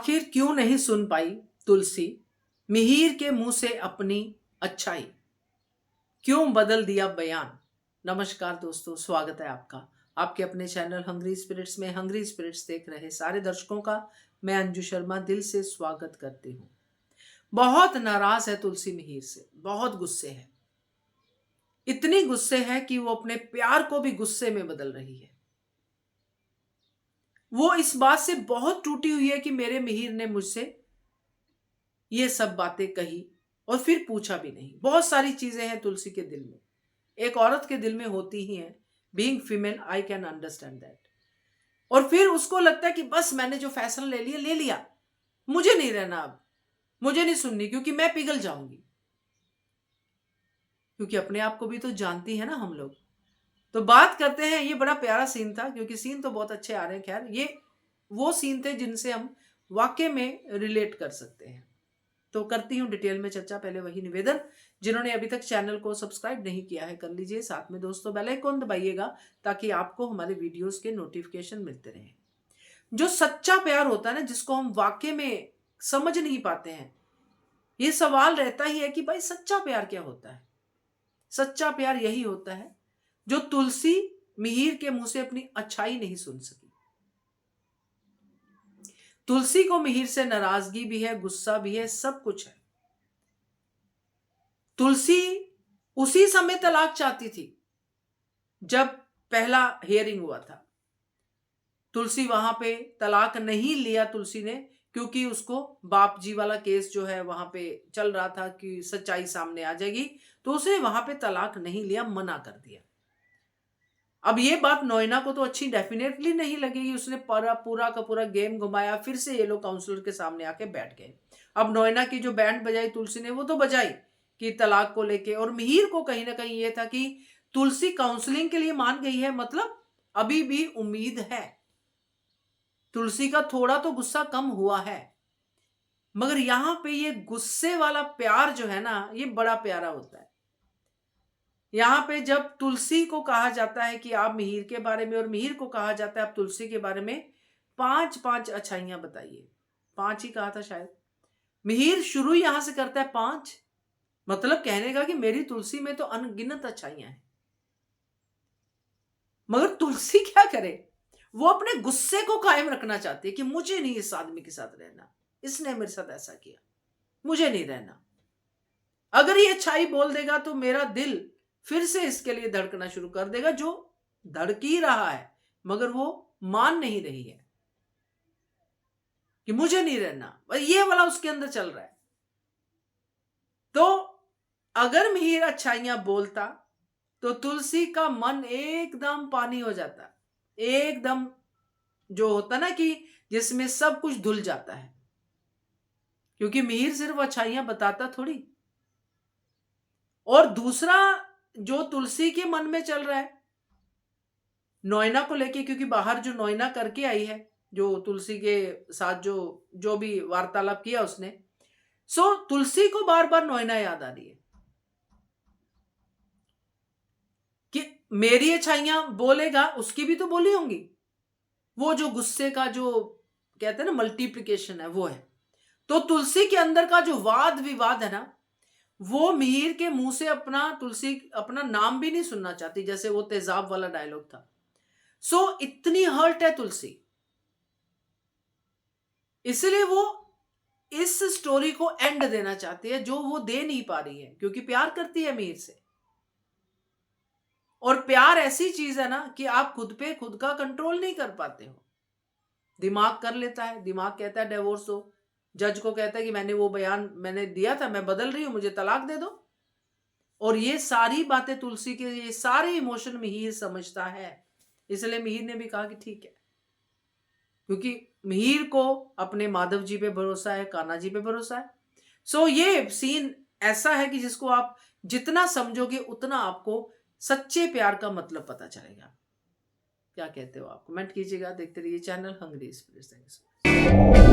आखिर क्यों नहीं सुन पाई तुलसी मिहिर के मुंह से अपनी अच्छाई, क्यों बदल दिया बयान। नमस्कार दोस्तों, स्वागत है आपका आपके अपने चैनल हंग्री स्पिरिट्स में। हंग्री स्पिरिट्स देख रहे सारे दर्शकों का मैं अंजू शर्मा दिल से स्वागत करती हूँ। बहुत नाराज है तुलसी मिहिर से, बहुत गुस्से है। इतनी गुस्से है कि वो अपने प्यार को भी गुस्से में बदल रही है। वो इस बात से बहुत टूटी हुई है कि मेरे मिहिर ने मुझसे ये सब बातें कही और फिर पूछा भी नहीं। बहुत सारी चीजें हैं तुलसी के दिल में, एक औरत के दिल में होती ही हैं। Being female I can understand that. और फिर उसको लगता है कि बस मैंने जो फैसला ले लिया, मुझे नहीं रहना अब, मुझे नहीं सुननी, क्योंकि मैं पिघल जाऊंगी। क्योंकि अपने आप को भी तो जानती है ना हम लोग। तो बात करते हैं, ये बड़ा प्यारा सीन था, क्योंकि सीन तो बहुत अच्छे आ रहे हैं। खैर, ये वो सीन थे जिनसे हम वाकई में रिलेट कर सकते हैं। तो करती हूँ डिटेल में चर्चा। पहले वही निवेदन, जिन्होंने अभी तक चैनल को सब्सक्राइब नहीं किया है कर लीजिए। साथ में दोस्तों बेल आइकन दबाइएगा ताकि आपको हमारे वीडियोस के नोटिफिकेशन मिलते रहें। जो सच्चा प्यार होता है ना, जिसको हम वाकई में समझ नहीं पाते हैं, ये सवाल रहता ही है कि भाई सच्चा प्यार क्या होता है। सच्चा प्यार यही होता है जो तुलसी मिहिर के मुंह से अपनी अच्छाई नहीं सुन सकी। तुलसी को मिहिर से नाराजगी भी है, गुस्सा भी है, सब कुछ है। तुलसी उसी समय तलाक चाहती थी जब पहला हियरिंग हुआ था। तुलसी वहां पे तलाक नहीं लिया तुलसी ने, क्योंकि उसको बाप जी वाला केस जो है वहां पे चल रहा था कि सच्चाई सामने आ जाएगी, तो उसने वहां पे तलाक नहीं लिया, मना कर दिया। अब ये बात नोएना को तो अच्छी डेफिनेटली नहीं लगेगी। उसने पूरा का पूरा गेम घुमाया, फिर से ये लोग काउंसलर के सामने आके बैठ गए। अब नोएना की जो बैंड बजाई तुलसी ने, वो तो बजाई कि तलाक को लेके, और मिहिर को कहीं ना कहीं ये था कि तुलसी काउंसलिंग के लिए मान गई है, मतलब अभी भी उम्मीद है। तुलसी का थोड़ा तो गुस्सा कम हुआ है, मगर यहां पे ये गुस्से वाला प्यार जो है ना, ये बड़ा प्यारा होता है। यहाँ पे जब तुलसी को कहा जाता है कि आप मिहिर के बारे में, और मिहिर को कहा जाता है आप तुलसी के बारे में 5 अच्छाइयां बताइए। 5 ही कहा था शायद। मिहिर शुरू यहां से करता है 5, मतलब कहने का कि मेरी तुलसी में तो अनगिनत अच्छाइयां हैं। मगर तुलसी क्या करे, वो अपने गुस्से को कायम रखना चाहती है कि मुझे नहीं इस आदमी के साथ रहना, इसने मेरे साथ ऐसा किया, मुझे नहीं रहना। अगर ये अच्छाई बोल देगा तो मेरा दिल फिर से इसके लिए धड़कना शुरू कर देगा, जो धड़क ही रहा है, मगर वो मान नहीं रही है कि मुझे नहीं रहना। ये वाला उसके अंदर चल रहा है। तो अगर मिहिर अच्छाइयां बोलता तो तुलसी का मन एकदम पानी हो जाता, एकदम जो होता ना कि जिसमें सब कुछ धुल जाता है। क्योंकि मिहिर सिर्फ अच्छाइयां बताता थोड़ी। और दूसरा जो तुलसी के मन में चल रहा है नोएना को लेके, क्योंकि बाहर जो नोएना करके आई है, जो तुलसी के साथ जो भी वार्तालाप किया उसने, सो तुलसी को बार बार नोएना याद आ रही है कि मेरी अच्छाइयां बोलेगा, उसकी भी तो बोली होंगी। वो जो गुस्से का जो कहते हैं ना मल्टीप्लिकेशन है, वो है। तो तुलसी के अंदर का जो वाद विवाद है ना, वो मिहिर के मुंह से तुलसी अपना नाम भी नहीं सुनना चाहती, जैसे वो तेजाब वाला डायलॉग था। सो इतनी हर्ट है तुलसी, इसलिए वो इस स्टोरी को एंड देना चाहती है, जो वो दे नहीं पा रही है, क्योंकि प्यार करती है मिहिर से। और प्यार ऐसी चीज है ना कि आप खुद पे खुद का कंट्रोल नहीं कर पाते हो। दिमाग कर लेता है, दिमाग कहता है डिवोर्स हो, जज को कहता है कि मैंने वो बयान मैंने दिया था, मैं बदल रही हूं, मुझे तलाक दे दो। और ये सारी बातें तुलसी के, ये सारे इमोशन मिहिर समझता है। इसलिए मिहिर ने भी कहा कि ठीक है, क्योंकि मिहिर को अपने माधव जी पे भरोसा है, कान्हा जी पे भरोसा है। सो ये सीन ऐसा है कि जिसको आप जितना समझोगे उतना आपको सच्चे प्यार का मतलब पता चलेगा। क्या कहते हो आप? कमेंट कीजिएगा। देखते रहिए चैनल हंग्री स्पिरिट्स।